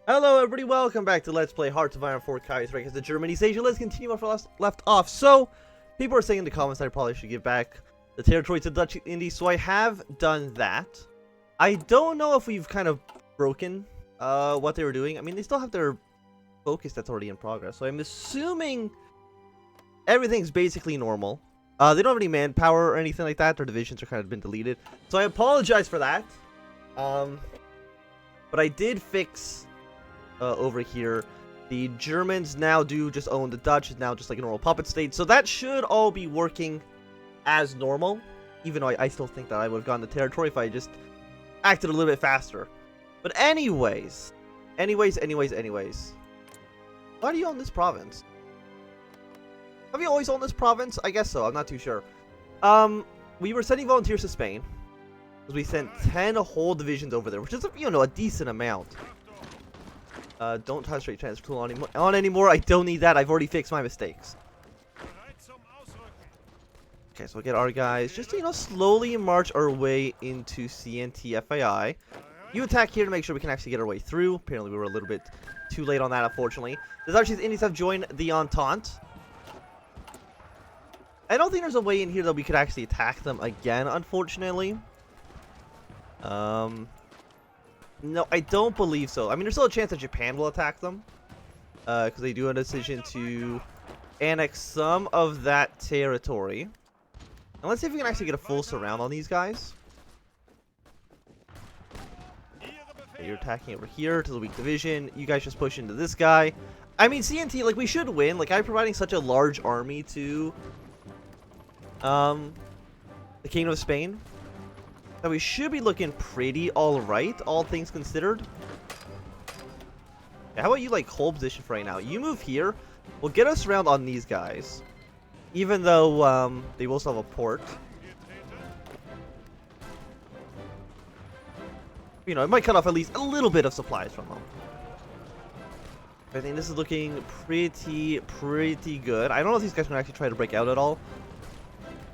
Hello everybody, welcome back to Let's Play Hearts of Iron 4 Kaiserreich as the Germany's Asia. Let's continue where we left off. So, people are saying in the comments that I probably should give back the territory to the Dutch Indies, so I have done that. I don't know if we've kind of broken what they were doing. I mean, they still have their focus that's already in progress, so I'm assuming everything's basically normal. They don't have any manpower or anything like that. Their divisions are kind of been deleted, so I apologize for that. But I did fix... over here, the Germans now do just own the Dutch. It's now just like a normal puppet state, so that should all be working as normal, even though I still think that I would have gotten the territory if I just acted a little bit faster. But anyways, why do you own this province? Have you always owned this province? I guess so. I'm not too sure. We were sending volunteers to Spain because we sent 10 whole divisions over there, which is, you know, a decent amount. Don't touch straight transfer tool on anymore. I don't need that. I've already fixed my mistakes. Okay, so we'll get our guys just to, you know, slowly march our way into CNTFAI. You attack here to make sure we can actually get our way through. Apparently we were a little bit too late on that, unfortunately. The Dutch Indies have joined the Entente. I don't think there's a way in here that we could actually attack them again, unfortunately. No, I don't believe so. I mean, there's still a chance that Japan will attack them. Because they do have a decision to annex some of that territory. And let's see if we can actually get a full surround on these guys. Okay, you're attacking over here to the weak division. You guys just push into this guy. I mean, CNT, like, we should win. Like, I'm providing such a large army to the Kingdom of Spain. That we should be looking pretty alright, all things considered. Yeah, how about you, like, hold position for right now? You move here. We'll get us around on these guys. Even though they will still have a port. You know, it might cut off at least a little bit of supplies from them. I think this is looking pretty good. I don't know if these guys can actually try to break out at all.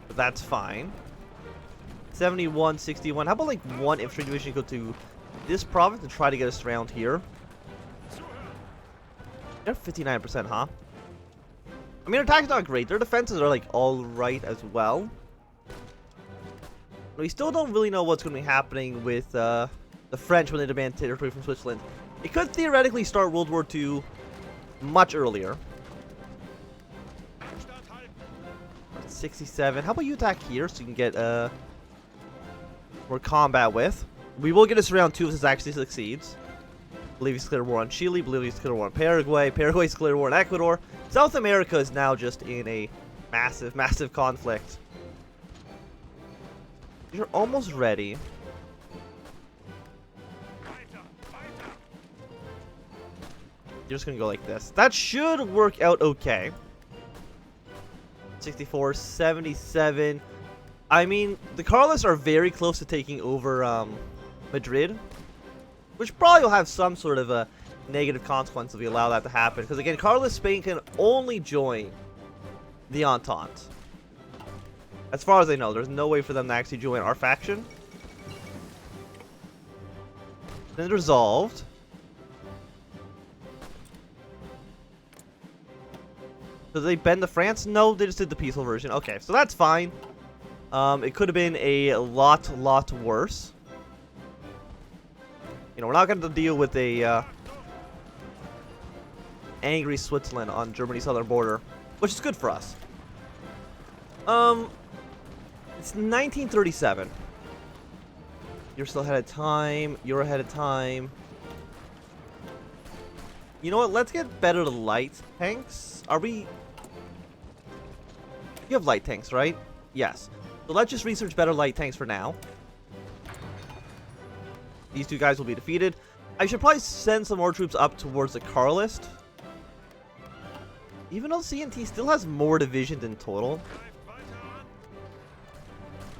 But that's fine. 71, 61. How about like one infantry division go to this province and try to get us around here? They're 59%, huh? I mean, their attack's not great. Their defenses are like alright as well. But we still don't really know what's going to be happening with the French when they demand territory from Switzerland. It could theoretically start World War II much earlier. 67. How about you attack here so you can get more combat with? We will get us around 2 if this actually succeeds. Bolivia's declared war on Chile. Bolivia's declared war on Paraguay. Paraguay's declared war on Ecuador. South America is now just in a massive conflict. You're almost ready. You're just gonna go like this. That should work out okay. 64, 77. I mean, the Carlists are very close to taking over Madrid, which probably will have some sort of a negative consequence if we allow that to happen. Because again, Carlist Spain can only join the Entente. As far as I know, there's no way for them to actually join our faction. Then resolved. So did they bend to France? No, they just did the peaceful version. Okay, so that's fine. It could have been a lot worse. You know, we're not going to deal with a angry Switzerland on Germany's southern border, which is good for us. It's 1937. You're still ahead of time. You're ahead of time. You know what? Let's get better light tanks. Are we... You have light tanks, right? Yes. So let's just research better light tanks for now. These two guys will be defeated. I should probably send some more troops up towards the Carlist. Even though CNT still has more divisions in total.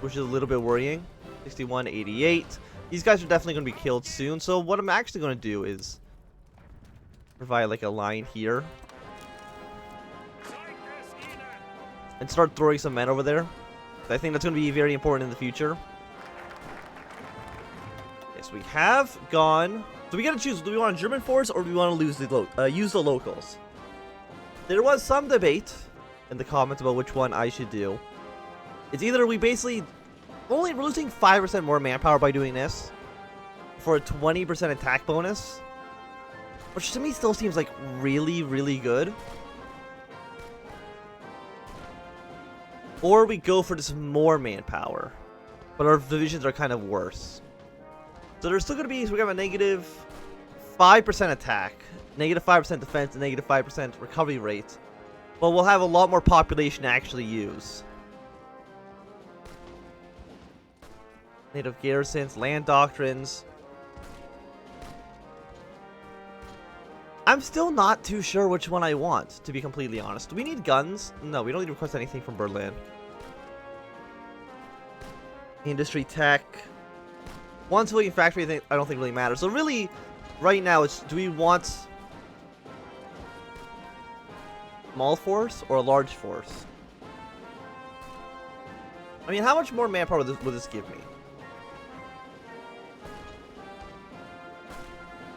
Which is a little bit worrying. 61, 88. These guys are definitely going to be killed soon. So what I'm actually going to do is provide like a line here. And start throwing some men over there. I think that's going to be very important in the future. Yes, we have gone So we gotta choose, do we want a German force or do we want to use the locals? There was some debate in the comments about which one I should do. It's either we basically we're losing 5% more manpower by doing this for a 20% attack bonus, which to me still seems like really, really good. Or we go for just more manpower, but our divisions are kind of worse. So there's still going to be, so we have a negative 5% attack, negative 5% defense, and negative 5% recovery rate. But we'll have a lot more population to actually use. Native garrisons, land doctrines. I'm still not too sure which one I want, to be completely honest. Do we need guns? No, we don't need to request anything from Berlin. Industry tech. One civilian factory I don't think really matters. So really, right now, it's do we want small force or a large force? I mean, how much more manpower would this give me?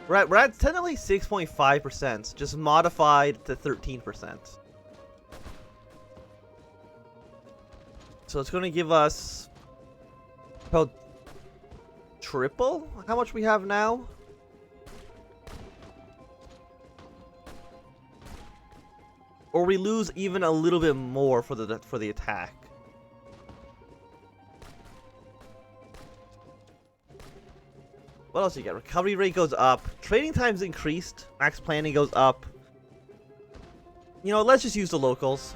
We're at technically 6.5%, just modified to 13%. So it's going to give us about triple how much we have now. Or we lose even a little bit more for the attack. What else do you get? Recovery rate goes up. Training time's increased. Max planning goes up. You know, let's just use the locals.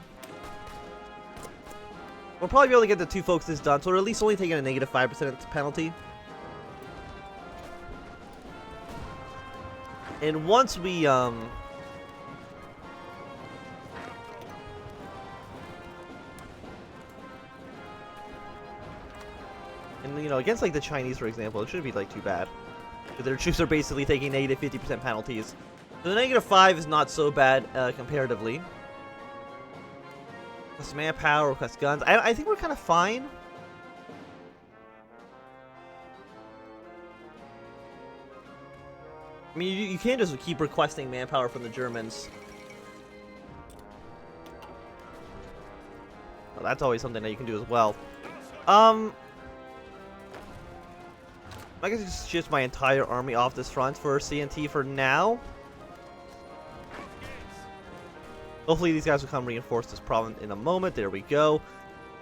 We'll probably be able to get the 2 focuses done, so we're at least only taking a negative 5% penalty. And once we, and, you know, against, like, the Chinese, for example, it shouldn't be, like, too bad. Their troops are basically taking negative 50% penalties. So the negative 5 is not so bad, comparatively. Request manpower, request guns. I think we're kind of fine. I mean, you can't just keep requesting manpower from the Germans. Well, that's always something that you can do as well. I guess I just shift my entire army off this front for CNT for now. Hopefully these guys will come reinforce this province in a moment. There we go.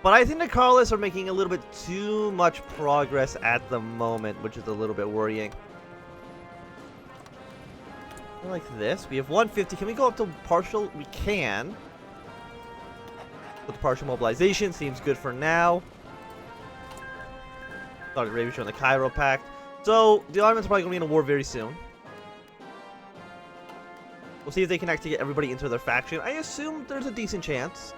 But I think the Carlists are making a little bit too much progress at the moment, which is a little bit worrying. Like this. We have 150. Can we go up to partial? We can. But the partial mobilization seems good for now. Saudi Arabia joined the Cairo Pact. So the Ottomans are probably going to be in a war very soon. We'll see if they can actually get everybody into their faction. I assume there's a decent chance.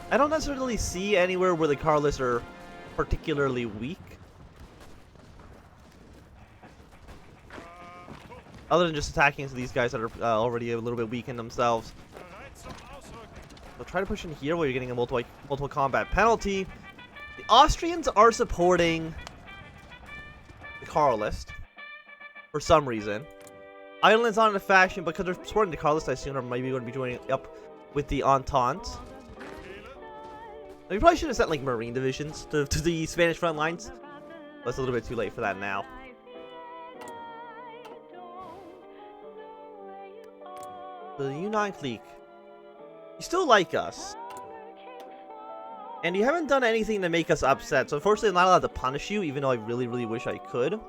I don't necessarily see anywhere where the Carlists are particularly weak. Other than just attacking these guys that are already a little bit weak in themselves. So try to push in here while you're getting a multiple combat penalty. The Austrians are supporting the Carlist for some reaon. Ireland's not in a faction, because they're supporting the Carlist, I assume they're maybe going to be joining up with the Entente. We probably should have sent like Marine divisions to the Spanish front lines. But it's a little bit too late for that now. The Yunnan clique. You still like us. And you haven't done anything to make us upset. So unfortunately I'm not allowed to punish you, even though I really, really wish I could.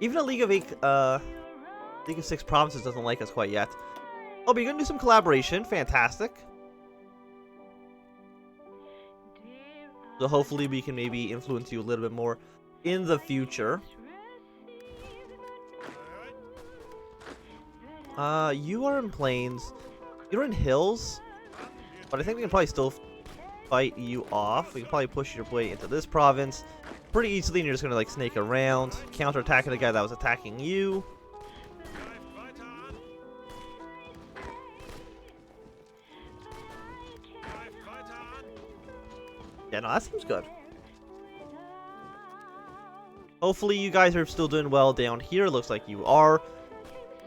Even a League of 6 provinces doesn't like us quite yet. Oh, but you're going to do some collaboration. Fantastic. So hopefully we can maybe influence you a little bit more in the future. You are in plains. You're in hills. But I think we can probably still fight you off. We can probably push your way into this province pretty easily, and you're just gonna like snake around, counterattacking the guy that was attacking you. Yeah, no, that seems good. Hopefully you guys are still doing well down here. Looks like you are.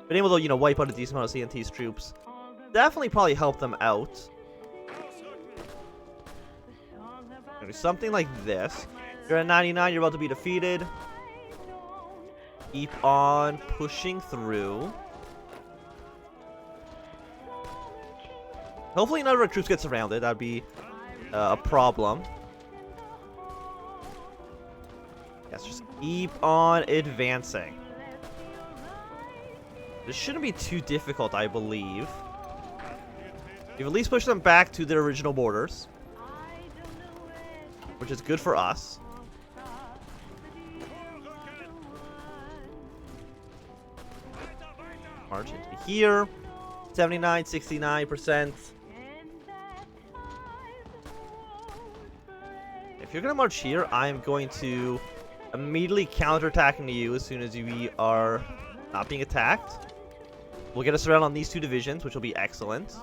Been able to, you know, wipe out a decent amount of CNT's troops. Definitely probably help them out. Do something like this. You're at 99, you're about to be defeated. Keep on pushing through. Hopefully none of our troops get surrounded. That'd be a problem. Yes, just keep on advancing. This shouldn't be too difficult, I believe. You've at least pushed them back to their original borders, which is good for us. March into here. 79, 69%. If you're going to march here, I'm going to immediately counterattack into you as soon as we are not being attacked. We'll get us around on these two divisions, which will be excellent.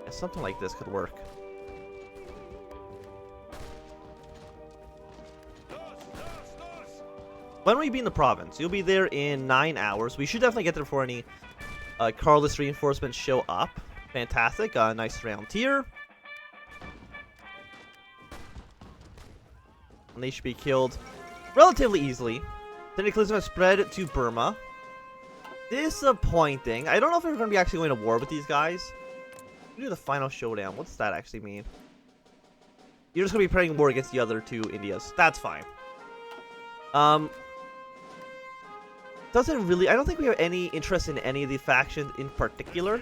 Yeah, something like this could work. When will you be in the province? You'll be there in 9 hours. We should definitely get there before any Carlist reinforcements show up. Fantastic. Nice round here. And they should be killed relatively easily. Syndicalism has spread to Burma. Disappointing. I don't know if we're going to be actually going to war with these guys. We'll do the final showdown. What's that actually mean? You're just going to be playing war against the other two Indias. That's fine. Doesn't really... I don't think we have any interest in any of the factions in particular.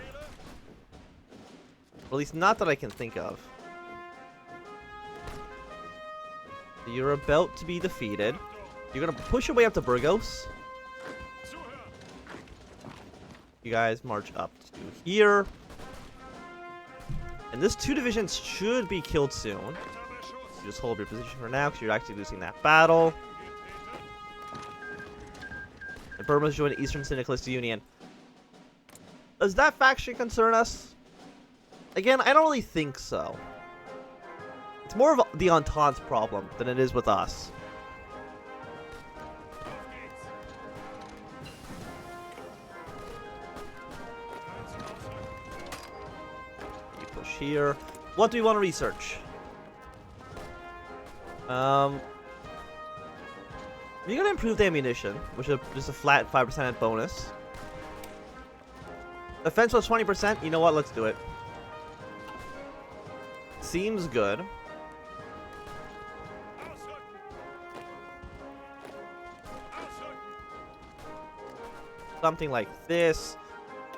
Or at least not that I can think of. You're about to be defeated. You're going to push your way up to Burgos. You guys march up to here. And this 2 divisions should be killed soon. You just hold your position for now because you're actually losing that battle. And Burma's joined the Eastern Syndicalist Union. Does that faction concern us? Again, I don't really think so. It's more of the Entente's problem than it is with us. You push here. What do we want to research? We're going to improve the ammunition, which is just a flat 5% bonus. Defense was 20%. You know what? Let's do it. Seems good. Something like this.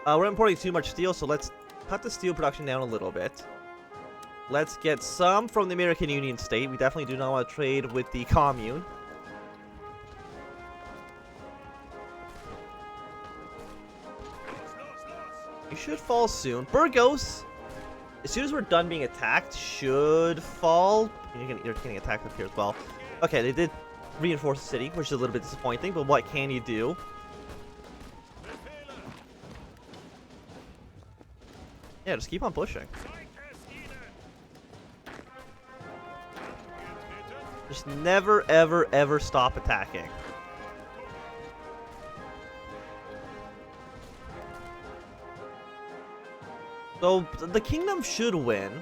We're importing too much steel, so let's cut the steel production down a little bit. Let's get some from the American Union State. We definitely do not want to trade with the commune. You should fall soon. Burgos, as soon as we're done being attacked, should fall. You're getting attacked up here as well. Okay, they did reinforce the city, which is a little bit disappointing, but what can you do? Yeah, just keep on pushing. Just never, ever, ever stop attacking. So, the kingdom should win.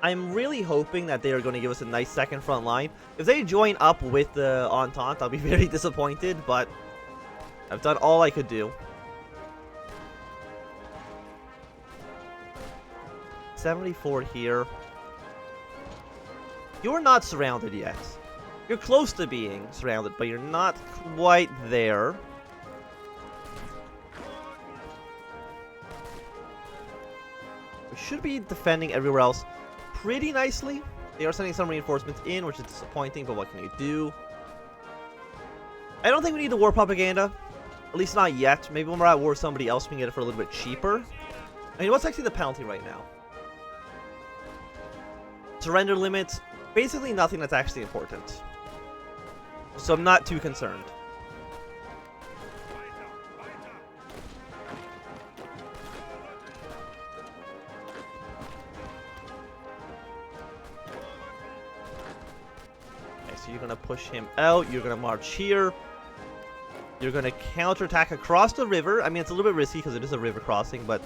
I'm really hoping that they are going to give us a nice second front line. If they join up with the Entente, I'll be very disappointed, but I've done all I could do. 74 here. You're not surrounded yet. You're close to being surrounded, but you're not quite there. We should be defending everywhere else pretty nicely. They are sending some reinforcements in, which is disappointing, but what can you do? I don't think we need the war propaganda. At least not yet. Maybe when we're at war with somebody else, we can get it for a little bit cheaper. I mean, what's actually the penalty right now? Surrender limits. Basically nothing that's actually important. So I'm not too concerned. So you're gonna push him out. You're gonna march here. You're gonna counterattack across the river. I mean, it's a little bit risky because it is a river crossing, but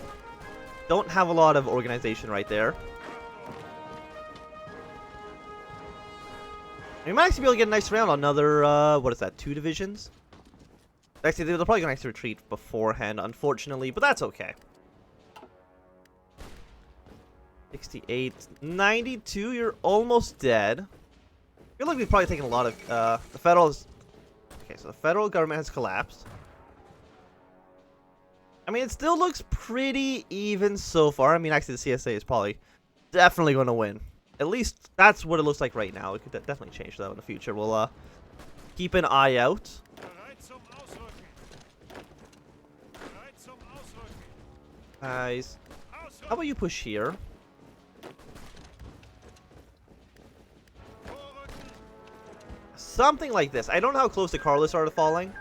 don't have a lot of organization right there. We might actually be able to get a nice round on another, what is that, 2 divisions? Actually, they're probably going to retreat beforehand, unfortunately, but that's okay. 68, 92, you're almost dead. I feel like we've probably taken a lot of, the federals... Okay, so the federal government has collapsed. I mean, it still looks pretty even so far. I mean, actually, the CSA is probably definitely going to win. At least that's what it looks like right now. It could definitely change though in the future. We'll keep an eye out. Guys, how about you push here? Something like this. I don't know how close the car lists are to falling.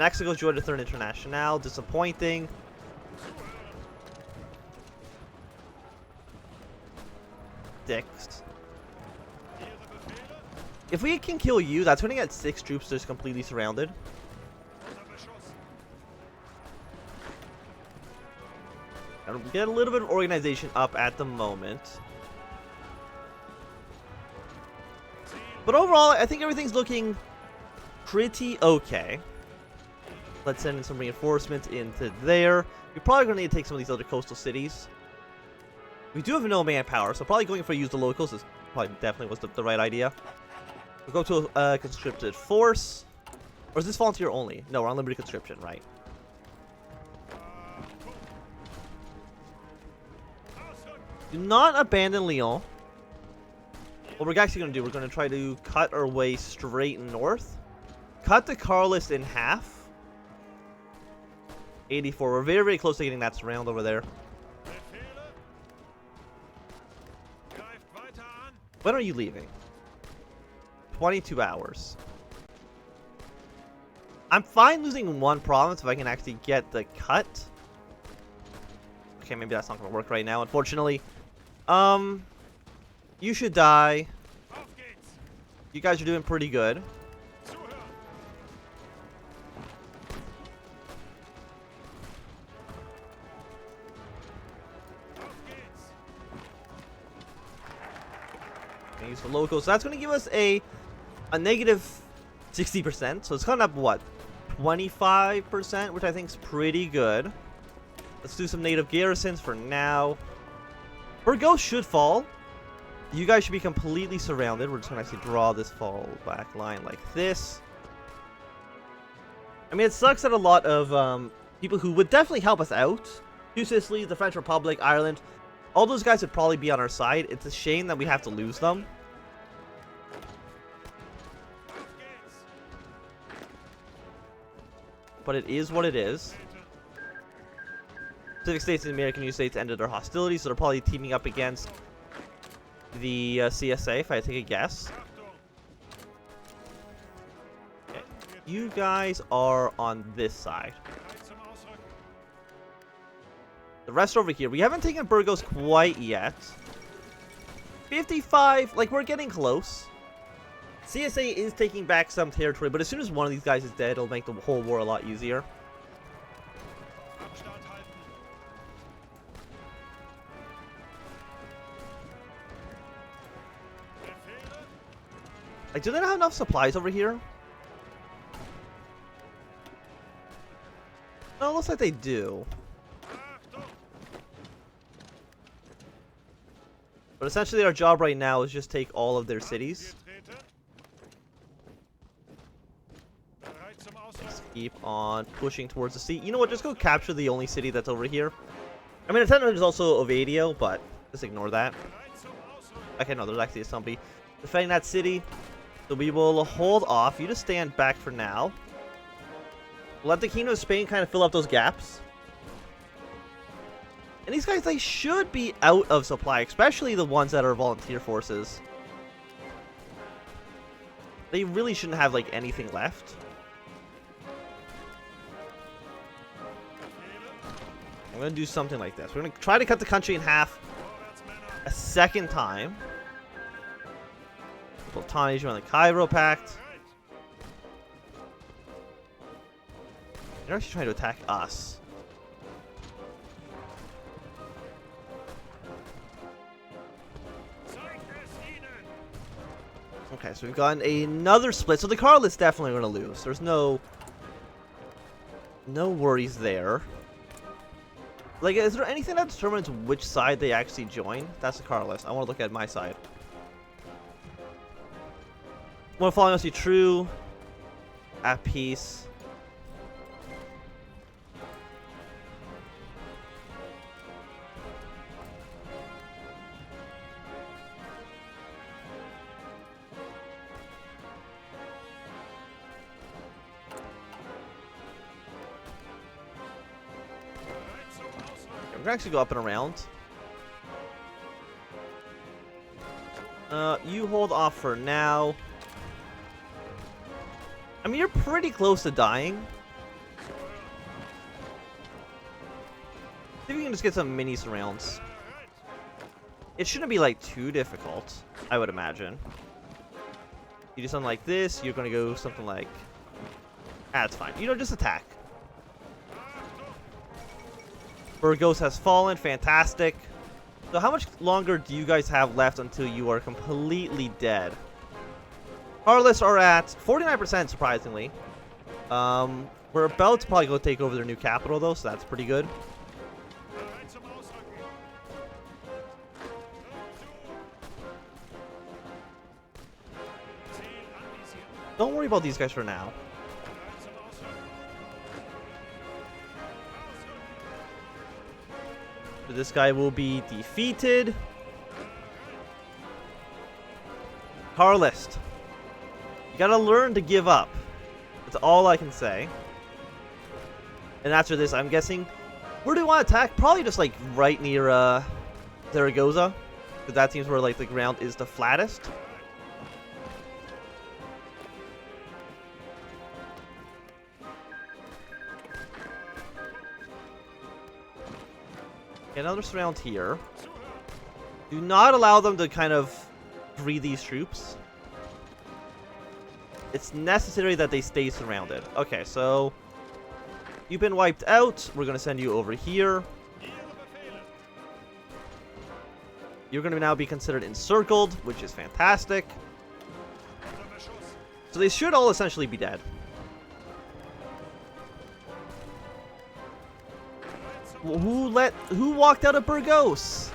Mexico joined the 3rd International. Disappointing. Dicks. If we can kill you, that's going to get 6 troops just completely surrounded. And get a little bit of organization up at the moment. But overall, I think everything's looking pretty okay. Let's send in some reinforcements into there. We're probably going to need to take some of these other coastal cities. We do have no manpower, so probably going for use the locals is probably definitely was the right idea. We'll go to a conscripted force. Or is this volunteer only? No, we're on limited conscription, right? Do not abandon Lyon. What we're actually going to do, we're going to try to cut our way straight north. Cut the car list in half. 84. We're very, very close to getting that surround over there. When are you leaving? 22 hours. I'm fine losing 1 province if I can actually get the cut. Okay, maybe that's not going to work right now, unfortunately. You should die. You guys are doing pretty good. Use the locals. So that's going to give us a negative 60%. So it's coming up, what, 25%, which I think is pretty good. Let's do some native garrisons for now. Burgos should fall. You guys should be completely surrounded. We're just going to actually draw this fall back line like this. I mean, it sucks that a lot of people who would definitely help us out, New Sicily, the French Republic, Ireland, all those guys would probably be on our side. It's a shame that we have to lose them. But it is what it is. Pacific States and the American United States ended their hostilities, so they're probably teaming up against the CSA, if I take a guess. Okay. You guys are on this side. The rest over here. We haven't taken Burgos quite yet. 55, like, we're getting close. CSA is taking back some territory, but as soon as one of these guys is dead, it'll make the whole war a lot easier. Like, do they not have enough supplies over here? No, it looks like they do. But essentially our job right now is just take all of their cities. Just keep on pushing towards the sea. You know what, just go capture the only city that's over here. I mean, technically there's also Ovadio, but just ignore that. Okay, no, there's actually somebody defending that city. So we will hold off. You just stand back for now. Let the Kingdom of Spain kind of fill up those gaps. And these guys, they should be out of supply, especially the ones that are volunteer forces. They really shouldn't have, like, anything left. I'm going to do something like this. We're going to try to cut the country in half a second time. Sultani join the Cairo Pact. They're actually trying to attack us. Okay, so we've gotten another split. So the Carl is definitely going to lose. There's no worries there. Like, is there anything that determines which side they actually join? That's the Carl list. I want to look at my side. One following must be true. At peace. We're gonna actually go up and around. You hold off for now. I mean, you're pretty close to dying. See if we can just get some mini surrounds. It shouldn't be like too difficult, I would imagine. You do something like this, you're gonna go something like... it's fine. You know, just attack. Burgos has fallen. Fantastic. So how much longer do you guys have left until you are completely dead? Our lists are at 49%, surprisingly. We're about to probably go take over their new capital, though, so that's pretty good. Don't worry about these guys for now. This guy will be defeated. Carlist. You gotta learn to give up. That's all I can say. And after this, I'm guessing... Where do we want to attack? Probably just like right near Zaragoza. Because that seems where like the ground is the flattest. Another surround here. Do not allow them to kind of free these troops. It's necessary that they stay surrounded. Okay, so you've been wiped out. We're going to send you over here. You're going to now be considered encircled, which is fantastic. So they should all essentially be dead. Who walked out of Burgos?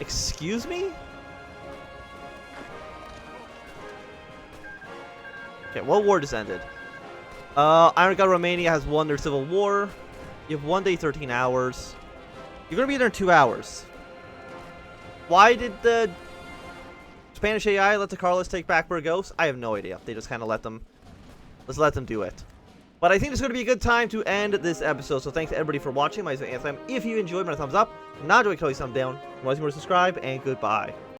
Excuse me? Okay, what war just ended? Iron God Romania has won their civil war. You have 1 day, 13 hours. You're gonna be there in 2 hours. Why did the Spanish AI let the Carlists take back Burgos? I have no idea. They just kind of let them do it. But I think it's going to be a good time to end this episode. So thanks to everybody for watching. My name is Anthem. If you enjoyed, my thumbs up. Not enjoyed, please thumbs down. Otherwise, you want to subscribe, and goodbye.